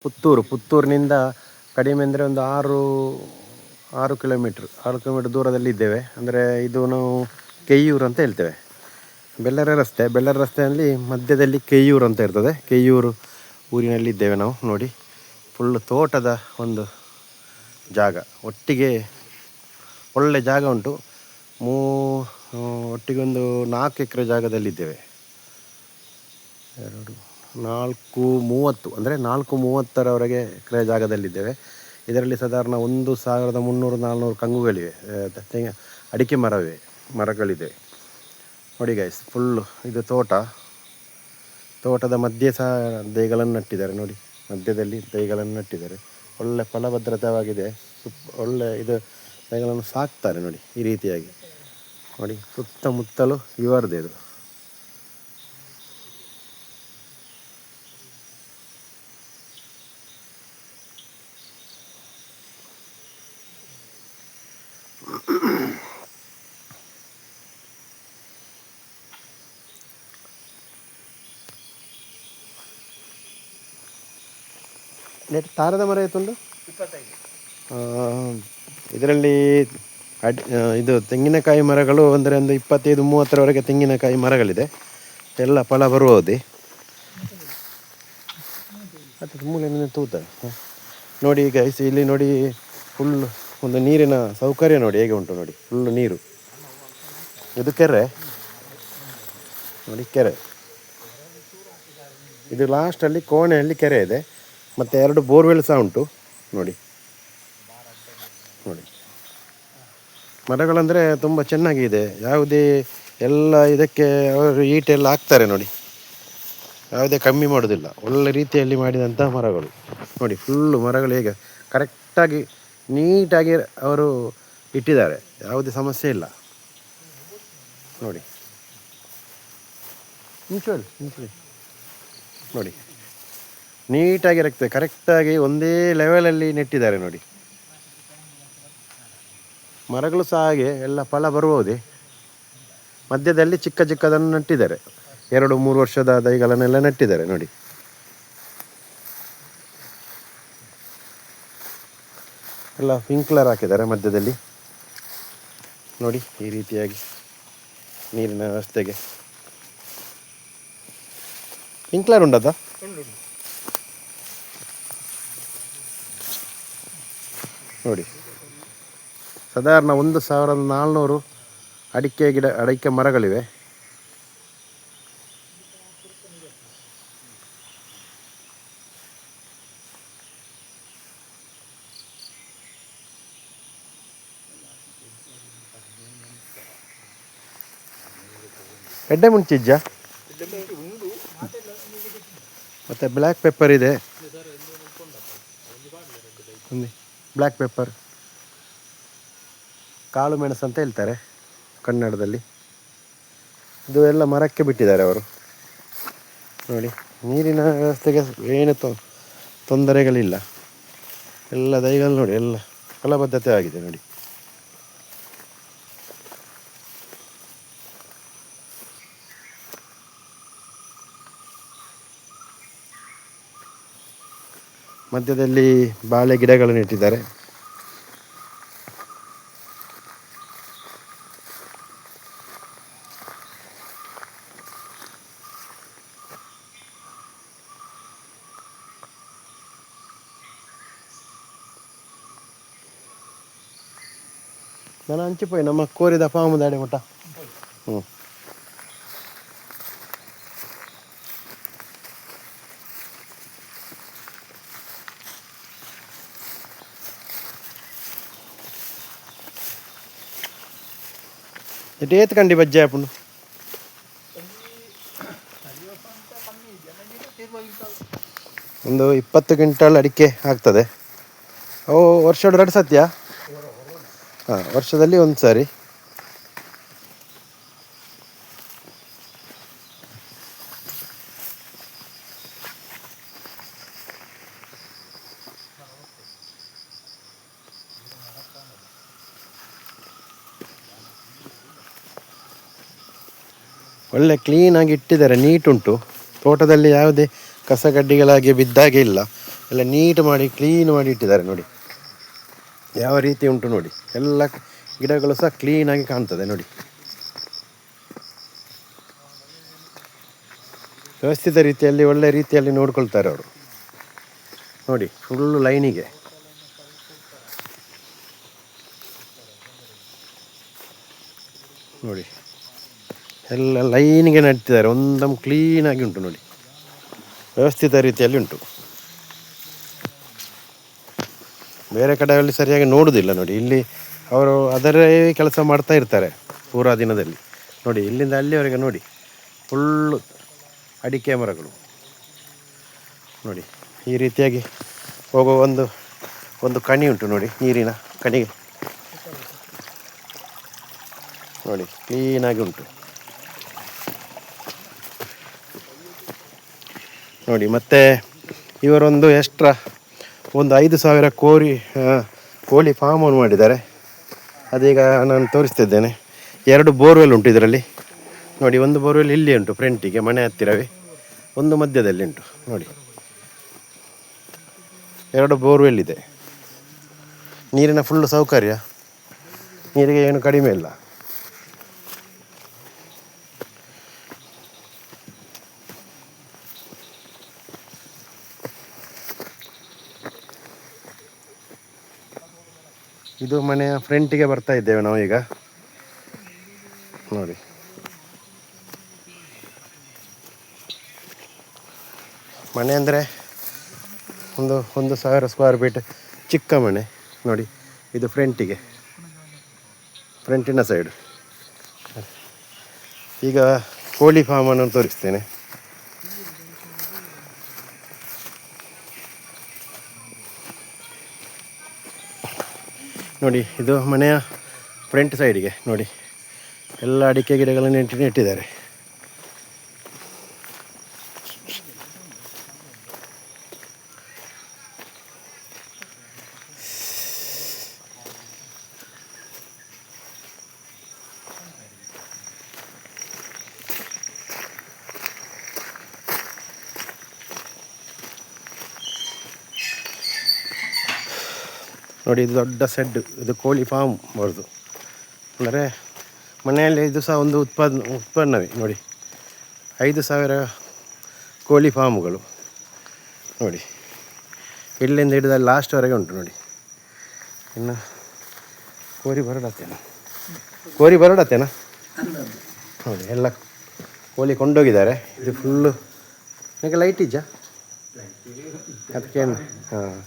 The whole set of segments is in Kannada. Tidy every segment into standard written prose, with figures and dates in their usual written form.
ಪುತ್ತೂರಿನಿಂದ ಕಡಿಮೆ ಅಂದರೆ ಒಂದು 6 ಕಿಲೋಮೀಟ್ರ್ ದೂರದಲ್ಲಿ ಇದ್ದೇವೆ. ಅಂದರೆ ಇದು ನಾವು ಕೆಯ್ಯೂರು ಅಂತ ಹೇಳ್ತೇವೆ. ಬೆಳ್ಳಾರಿ ರಸ್ತೆಯಲ್ಲಿ ಮಧ್ಯದಲ್ಲಿ ಕೆಯ್ಯೂರು ಅಂತ ಇರ್ತದೆ. ಕೆಯ್ಯೂರು ಊರಿನಲ್ಲಿ ಇದ್ದೇವೆ ನಾವು. ನೋಡಿ, ಫುಲ್ಲು ತೋಟದ ಒಂದು ಜಾಗ, ಒಟ್ಟಿಗೆ ಒಳ್ಳೆ ಜಾಗ ಉಂಟು. ಒಟ್ಟಿಗೆ ಒಂದು 4 ಎಕರೆ ಜಾಗದಲ್ಲಿದ್ದೇವೆ. 4:30 ಅಂದರೆ 4:30ರವರೆಗೆ ಎಕರೆ ಜಾಗದಲ್ಲಿದ್ದೇವೆ. ಇದರಲ್ಲಿ ಸಾಧಾರಣ 1300-400 ಕಂಗುಗಳಿವೆ, ಅಡಿಕೆ ಮರಗಳಿದೆ. ನೋಡಿ ಗೈಸ್, ಫುಲ್ಲು ಇದು ತೋಟದ ಮಧ್ಯೆ ಸಹ ದೈಗಳನ್ನು ನಟ್ಟಿದ್ದಾರೆ. ನೋಡಿ, ಮಧ್ಯದಲ್ಲಿ ದೈಗಳನ್ನು ನಟ್ಟಿದ್ದಾರೆ. ಒಳ್ಳೆ ಫಲಭದ್ರತವಾಗಿದೆ. ಒಳ್ಳೆ ಇದು ದೈಗಳನ್ನು ಸಾಕ್ತಾರೆ ನೋಡಿ, ಈ ರೀತಿಯಾಗಿ. ನೋಡಿ, ಸುತ್ತಮುತ್ತಲು ಇವರದೇ ಇದು. ತಾರದ ಮರ ಎತ್ತುಂಟು 25. ಇದರಲ್ಲಿ ಇದು ತೆಂಗಿನಕಾಯಿ ಮರಗಳು ಅಂದರೆ ಒಂದು 25-30ರವರೆಗೆ ತೆಂಗಿನಕಾಯಿ ಮರಗಳಿದೆ. ಎಲ್ಲ ಫಲ ಬರುವುದೇ. ಅದು ಮೂಲೆಯಿಂದ ತೂತ. ನೋಡಿ ಈಗ ಇಲ್ಲಿ ನೋಡಿ, ಫುಲ್ ಒಂದು ನೀರಿನ ಸೌಕರ್ಯ ನೋಡಿ ಹೇಗೆ ಉಂಟು. ನೋಡಿ, ಫುಲ್ಲು ನೀರು. ಇದು ಕೆರೆ ನೋಡಿ, ಕೆರೆ ಇದು ಲಾಸ್ಟಲ್ಲಿ ಕೋಣೆಯಲ್ಲಿ ಕೆರೆ ಇದೆ. ಮತ್ತು 2 ಬೋರ್ವೆಲ್ ಸಹ ಉಂಟು. ನೋಡಿ ಮರಗಳಂದರೆ ತುಂಬ ಚೆನ್ನಾಗಿದೆ. ಯಾವುದೇ ಎಲ್ಲ ಇದಕ್ಕೆ ಅವರು ಈಟೆಲ್ಲ ಹಾಕ್ತಾರೆ ನೋಡಿ, ಯಾವುದೇ ಕಮ್ಮಿ ಮಾಡೋದಿಲ್ಲ. ಒಳ್ಳೆ ರೀತಿಯಲ್ಲಿ ಮಾಡಿದಂಥ ಮರಗಳು ನೋಡಿ. ಫುಲ್ಲು ಮರಗಳು ಹೇಗೆ ಕರೆಕ್ಟಾಗಿ ನೀಟಾಗಿ ಅವರು ಇಟ್ಟಿದ್ದಾರೆ. ಯಾವುದೇ ಸಮಸ್ಯೆ ಇಲ್ಲ ನೋಡಿ. ನೋಡಿ, ನೀಟಾಗಿ ಇರುತ್ತೆ. ಕರೆಕ್ಟಾಗಿ ಒಂದೇ ಲೆವೆಲಲ್ಲಿ ನೆಟ್ಟಿದ್ದಾರೆ ನೋಡಿ. ಮರಗಳು ಸಹ ಹಾಗೆ ಎಲ್ಲ ಫಲ ಬರುವುದೇ. ಮಧ್ಯದಲ್ಲಿ ಚಿಕ್ಕದನ್ನು ನೆಟ್ಟಿದ್ದಾರೆ. 2-3 ವರ್ಷದ ದೈಗಳನ್ನೆಲ್ಲ ನೆಟ್ಟಿದ್ದಾರೆ ನೋಡಿ. ಎಲ್ಲ ಸ್ಪ್ರಿಂಕ್ಲರ್ ಹಾಕಿದ್ದಾರೆ ಮಧ್ಯದಲ್ಲಿ ನೋಡಿ, ಈ ರೀತಿಯಾಗಿ ನೀರಿನ ವ್ಯವಸ್ಥೆಗೆ ಸ್ಪ್ರಿಂಕ್ಲರ್ ಉಂಟದ ನೋಡಿ. ಸಾಧಾರಣ 1400 ಅಡಿಕೆ ಮರಗಳಿವೆ. ಎಡ್ಡೆ ಮುಂಚಿಜ್ಜ ಮತ್ತು ಬ್ಲ್ಯಾಕ್ ಪೆಪ್ಪರ್ ಇದೆ. ಬ್ಲ್ಯಾಕ್ ಪೆಪ್ಪರ್, ಕಾಳು ಮೆಣಸು ಅಂತ ಹೇಳ್ತಾರೆ ಕನ್ನಡದಲ್ಲಿ. ಇದು ಎಲ್ಲ ಮರಕ್ಕೆ ಬಿಟ್ಟಿದ್ದಾರೆ ಅವರು ನೋಡಿ. ನೀರಿನ ವ್ಯವಸ್ಥೆಗೆ ಏನು ತೊಂದರೆಗಳಿಲ್ಲ. ಎಲ್ಲ ದೈಗಳು ನೋಡಿ, ಎಲ್ಲ ಫಲಬದ್ಧತೆ ಆಗಿದೆ ನೋಡಿ. ಮಧ್ಯದಲ್ಲಿ ಬಾಳೆ ಗಿಡಗಳನ್ನು ಇಟ್ಟಿದ್ದಾರೆ. ನಾನು ಹಂಚಿಪೋಯಿ ನಮ್ಮ ಕೋರಿದ ಫಾರ್ಮ್ ದಾಡೆ ಮುಟ್ಟ. ಏತ್ ಕಂಡಿ ಬಜ್ಜೆ ಹಾಪುಂಡು ಒಂದು 20 ಕ್ವಿಂಟಲ್ ಅಡಿಕೆ ಆಗ್ತದೆ. ಅವು ವರ್ಷದ 2 ಸತ್ಯ. ಹಾಂ, ವರ್ಷದಲ್ಲಿ ಒಂದು ಸಾರಿ. ಒಳ್ಳೆ ಕ್ಲೀನಾಗಿ ಇಟ್ಟಿದ್ದಾರೆ, ನೀಟ್ ಉಂಟು. ತೋಟದಲ್ಲಿ ಯಾವುದೇ ಕಸಗಡ್ಡಿಗಳಾಗಿ ಬಿದ್ದಾಗೆ ಇಲ್ಲ. ಎಲ್ಲ ನೀಟ್ ಮಾಡಿ ಕ್ಲೀನ್ ಮಾಡಿ ಇಟ್ಟಿದ್ದಾರೆ ನೋಡಿ, ಯಾವ ರೀತಿ ಉಂಟು ನೋಡಿ. ಎಲ್ಲ ಗಿಡಗಳು ಸಹ ಕ್ಲೀನಾಗಿ ಕಾಣ್ತದೆ ನೋಡಿ. ವ್ಯವಸ್ಥಿತ ರೀತಿಯಲ್ಲಿ ಒಳ್ಳೆ ರೀತಿಯಲ್ಲಿ ನೋಡ್ಕೊಳ್ತಾರೆ ಅವರು ನೋಡಿ. ಫುಲ್ಲು ಲೈನಿಗೆ ನೋಡಿ, ಎಲ್ಲ ಲೈನಿಗೆ ನಡ್ತಿದ್ದಾರೆ. ಒಂದೊಂದು ಕ್ಲೀನಾಗಿ ಉಂಟು ನೋಡಿ, ವ್ಯವಸ್ಥಿತ ರೀತಿಯಲ್ಲಿ ಉಂಟು. ಬೇರೆ ಕಡೆಯಲ್ಲಿ ಸರಿಯಾಗಿ ನೋಡುವುದಿಲ್ಲ ನೋಡಿ. ಇಲ್ಲಿ ಅವರು ಅದರೇ ಕೆಲಸ ಮಾಡ್ತಾ ಇರ್ತಾರೆ ಪೂರಾ ದಿನದಲ್ಲಿ ನೋಡಿ. ಇಲ್ಲಿಂದ ಅಲ್ಲಿವರೆಗೆ ನೋಡಿ, ಫುಲ್ಲು ಅಡಿಕೆ ಮರಗಳು ನೋಡಿ. ಈ ರೀತಿಯಾಗಿ ಹೋಗುವ ಒಂದು ಕಣಿ ಉಂಟು ನೋಡಿ, ನೀರಿನ ಕಣಿಗೆ ನೋಡಿ, ಕ್ಲೀನಾಗಿ ಉಂಟು ನೋಡಿ. ಮತ್ತು ಇವರೊಂದು ಎಕ್ಸ್ಟ್ರಾ ಒಂದು 5,000 ಕೋಳಿ ಫಾರ್ಮನ್ನು ಮಾಡಿದ್ದಾರೆ. ಅದೀಗ ನಾನು ತೋರಿಸ್ತಿದ್ದೇನೆ. 2 ಬೋರ್ವೆಲ್ ಉಂಟು ಇದರಲ್ಲಿ ನೋಡಿ. ಒಂದು ಬೋರ್ವೆಲ್ ಇಲ್ಲಿ ಉಂಟು ಫ್ರಂಟಿಗೆ, ಮನೆ ಹತ್ತಿರವೇ. ಒಂದು ಮಧ್ಯದಲ್ಲಿ ಉಂಟು ನೋಡಿ. 2 ಬೋರ್ವೆಲ್ ಇದೆ. ನೀರಿನ ಫುಲ್ಲು ಸೌಕರ್ಯ, ನೀರಿಗೆ ಏನು ಕಡಿಮೆ ಇಲ್ಲ. ಇದು ಮನೆಯ ಫ್ರಂಟಿಗೆ ಬರ್ತಾ ಇದ್ದೇವೆ ನಾವು ಈಗ ನೋಡಿ. ಮನೆ ಅಂದರೆ 1,000 ಸ್ಕ್ವೇರ್ ಫೀಟ್ ಚಿಕ್ಕ ಮನೆ ನೋಡಿ. ಇದು ಫ್ರಂಟಿನ ಸೈಡು. ಈಗ ಕೋಳಿ ಫಾರ್ಮನ್ನು ತೋರಿಸ್ತೇನೆ ನೋಡಿ. ಇದು ಮನೆಯ ಫ್ರಂಟ್ ಸೈಡಿಗೆ ನೋಡಿ, ಎಲ್ಲ ಅಡಿಕೆ ಗಿಡಗಳನ್ನು ನೆಟ್ಟಿದ್ದಾರೆ. ನೋಡಿ, ಇದು ದೊಡ್ಡ ಸೆಡ್. ಇದು ಕೋಳಿ ಫಾರ್ಮ್ ಬರೋದು ಅಂದರೆ ಮನೆಯಲ್ಲಿ ಇದು ಸಹ ಒಂದು ಉತ್ಪನ್ನವೇ ನೋಡಿ. 5,000 ಕೋಳಿ ಫಾರ್ಮ್ಗಳು ನೋಡಿ. ಇಲ್ಲಿಂದ ಹಿಡಿದ ಲಾಸ್ಟ್ವರೆಗೆ ಉಂಟು ನೋಡಿ. ಇನ್ನು ಕೋರಿ ಬರಡತ್ತೇನಾ ನೋಡಿ. ಎಲ್ಲ ಕೋಳಿ ಕೊಂಡೋಗಿದ್ದಾರೆ. ಇದು ಫುಲ್ಲು ನನಗೆ ಲೈಟ್ ಇಜ್ಜಾ ಅದಕ್ಕೇನು. ಹಾಂ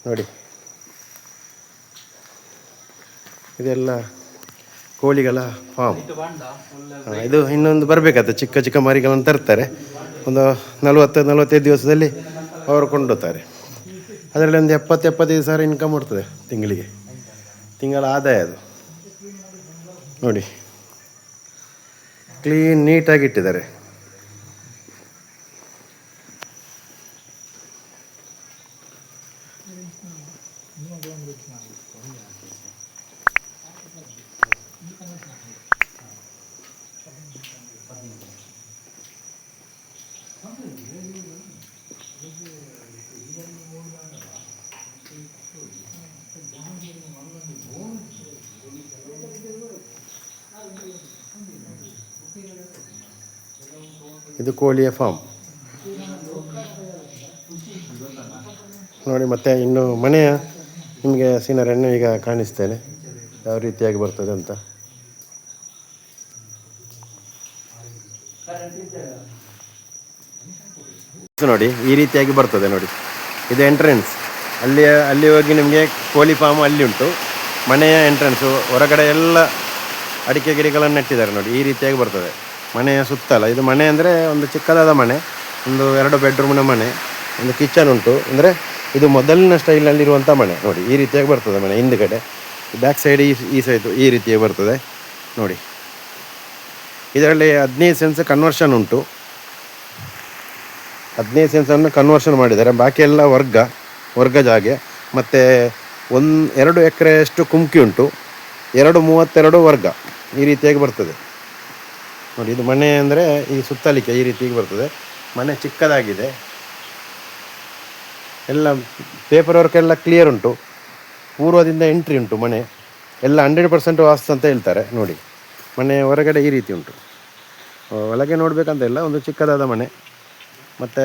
ನೋಡಿ, ಇದೆಲ್ಲ ಕೋಳಿಗಳ ಫಾರ್ಮ್. ಇದು ಇನ್ನೊಂದು ಬರಬೇಕಾಗ್ತದೆ. ಚಿಕ್ಕ ಮರಿಗಳನ್ನು ತರ್ತಾರೆ. ಒಂದು 40-45 ದಿವಸದಲ್ಲಿ ಅವರು ಕೊಂಡೋಗ್ತಾರೆ. ಅದರಲ್ಲಿ ಒಂದು 70-75 ಸಾವಿರ ಇನ್ಕಮ್ ಮಾಡ್ತದೆ ತಿಂಗಳ ಆದಾಯ ಅದು ನೋಡಿ. ಕ್ಲೀನ್ ನೀಟಾಗಿ ಇಟ್ಟಿದ್ದಾರೆ. ಇದು ಕೋಳಿಯ ಫಾರ್ಮ್ ನೋಡಿ. ಮತ್ತು ಇನ್ನು ಮನೆಯ ನಿಮಗೆ ಸೀನರಿಯನ್ನು ಈಗ ಕಾಣಿಸ್ತೇನೆ, ಯಾವ ರೀತಿಯಾಗಿ ಬರ್ತದೆ ಅಂತ ನೋಡಿ. ಈ ರೀತಿಯಾಗಿ ಬರ್ತದೆ ನೋಡಿ. ಇದು ಎಂಟ್ರೆನ್ಸ್. ಅಲ್ಲಿ ಹೋಗಿ ನಿಮಗೆ ಕೋಳಿ ಫಾರ್ಮ್ ಅಲ್ಲಿ ಉಂಟು. ಮನೆಯ ಎಂಟ್ರೆನ್ಸು ಹೊರಗಡೆ ಎಲ್ಲ ಅಡಿಕೆ ಗಿಡಗಳನ್ನು ನೆಟ್ಟಿದ್ದಾರೆ ನೋಡಿ. ಈ ರೀತಿಯಾಗಿ ಬರ್ತದೆ ಮನೆಯ ಸುತ್ತಲ. ಇದು ಮನೆ ಅಂದರೆ ಒಂದು ಚಿಕ್ಕದಾದ ಮನೆ, ಒಂದು 2 ಬೆಡ್ರೂಮ್ನ ಮನೆ, ಒಂದು ಕಿಚನ್ ಉಂಟು. ಅಂದರೆ ಇದು ಮೊದಲಿನ ಸ್ಟೈಲಲ್ಲಿರುವಂಥ ಮನೆ ನೋಡಿ. ಈ ರೀತಿಯಾಗಿ ಬರ್ತದೆ ಮನೆ. ಹಿಂದುಗಡೆ ಬ್ಯಾಕ್ ಸೈಡ್ ಈ ಸೈಡು ಈ ರೀತಿಯಾಗಿ ಬರ್ತದೆ ನೋಡಿ. ಇದರಲ್ಲಿ 15 ಸೆನ್ಸ್ ಕನ್ವರ್ಷನ್ ಉಂಟು. 15 ಸೆನ್ಸನ್ನು ಕನ್ವರ್ಷನ್ ಮಾಡಿದ್ದಾರೆ. ಬಾಕಿ ಎಲ್ಲ ವರ್ಗ ಜಾಗೆ. ಮತ್ತು 2 ಎಕರೆಯಷ್ಟು ಕುಮ್ಕಿ ಉಂಟು. 232 ವರ್ಗ ಈ ರೀತಿಯಾಗಿ ಬರ್ತದೆ ನೋಡಿ. ಇದು ಮನೆ ಅಂದರೆ ಈ ಸುತ್ತಲಿಕ್ಕೆ ಈ ರೀತಿಯಾಗಿ ಬರ್ತದೆ. ಮನೆ ಚಿಕ್ಕದಾಗಿದೆ. ಎಲ್ಲ ಪೇಪರ್ ವರ್ಕ್ ಎಲ್ಲ ಕ್ಲಿಯರ್ ಉಂಟು, ಪೂರ್ವದಿಂದ ಎಂಟ್ರಿ ಉಂಟು ಮನೆ ಎಲ್ಲ 100% ವಾಸ್ತು ಅಂತ ಹೇಳ್ತಾರೆ. ನೋಡಿ ಮನೆ ಹೊರಗಡೆ ಈ ರೀತಿ ಉಂಟು, ಒಳಗೆ ನೋಡಬೇಕಂತ ಇಲ್ಲ, ಒಂದು ಚಿಕ್ಕದಾದ ಮನೆ. ಮತ್ತು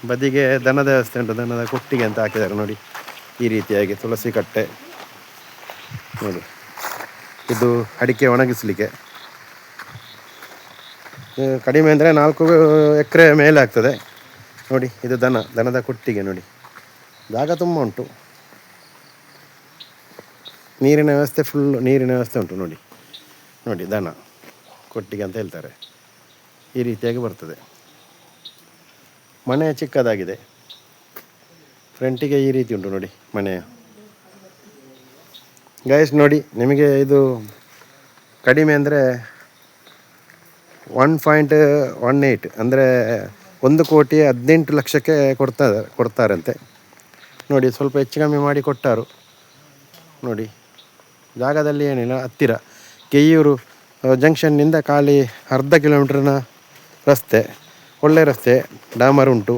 ಬದಿಗೆ ದನದ ವ್ಯವಸ್ಥೆ ಉಂಟು, ದನದ ಕೊಟ್ಟಿಗೆ ಅಂತ ಹಾಕಿದ್ದಾರೆ ನೋಡಿ ಈ ರೀತಿಯಾಗಿ. ತುಳಸಿ ಕಟ್ಟೆ ನೋಡಿ, ಇದು ಅಡಿಕೆ ಒಣಗಿಸಲಿಕ್ಕೆ. ಕಡಿಮೆ ಅಂದರೆ 4 ಎಕರೆ ಮೇಲೆ ಆಗ್ತದೆ ನೋಡಿ. ಇದು ದನದ ಕೊಟ್ಟಿಗೆ ನೋಡಿ, ಜಾಗ ತುಂಬ ಉಂಟು. ನೀರಿನ ವ್ಯವಸ್ಥೆ ನೀರಿನ ವ್ಯವಸ್ಥೆ ಉಂಟು ನೋಡಿ. ನೋಡಿ ದನ ಕೊಟ್ಟಿಗೆ ಅಂತ ಹೇಳ್ತಾರೆ, ಈ ರೀತಿಯಾಗಿ ಬರ್ತದೆ. ಮನೆ ಚಿಕ್ಕದಾಗಿದೆ, ಫ್ರಂಟಿಗೆ ಈ ರೀತಿ ಉಂಟು ನೋಡಿ ಮನೆಯ. ಗೈಸ್ ನೋಡಿ, ನಿಮಗೆ ಇದು ಕಡಿಮೆ ಅಂದರೆ 1.18 ಅಂದರೆ 1,18,00,000ಕ್ಕೆ ಕೊಡ್ತಾರಂತೆ ನೋಡಿ. ಸ್ವಲ್ಪ ಹೆಚ್ಚು ಕಮ್ಮಿ ಮಾಡಿ ಕೊಟ್ಟಾರು ನೋಡಿ. ಜಾಗದಲ್ಲಿ ಏನಿಲ್ಲ, ಹತ್ತಿರ ಕೆಯ್ಯೂರು ಜಂಕ್ಷನ್ನಿಂದ ಖಾಲಿ ಅರ್ಧ ಕಿಲೋಮೀಟ್ರಿನ ರಸ್ತೆ, ಒಳ್ಳೆ ರಸ್ತೆ, ಡಾಮರ್ ಉಂಟು.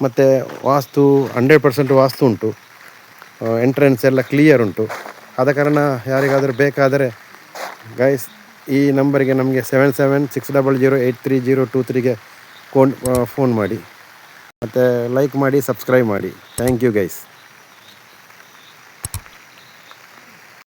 ಮತ್ತು ವಾಸ್ತು 100% ವಾಸ್ತು ಉಂಟು, ಎಂಟ್ರೆನ್ಸ್ ಎಲ್ಲ ಕ್ಲಿಯರ್ ಉಂಟು. ಆದ ಕಾರಣ ಯಾರಿಗಾದರೂ ಬೇಕಾದರೆ ಗೈಸ್ ಈ ನಂಬರಿಗೆ ನಮಗೆ 7760083023ಗೆ ಫೋನ್ ಮಾಡಿ, ಮತ್ತು ಲೈಕ್ ಮಾಡಿ, ಸಬ್ಸ್ಕ್ರೈಬ್ ಮಾಡಿ. Thank you guys.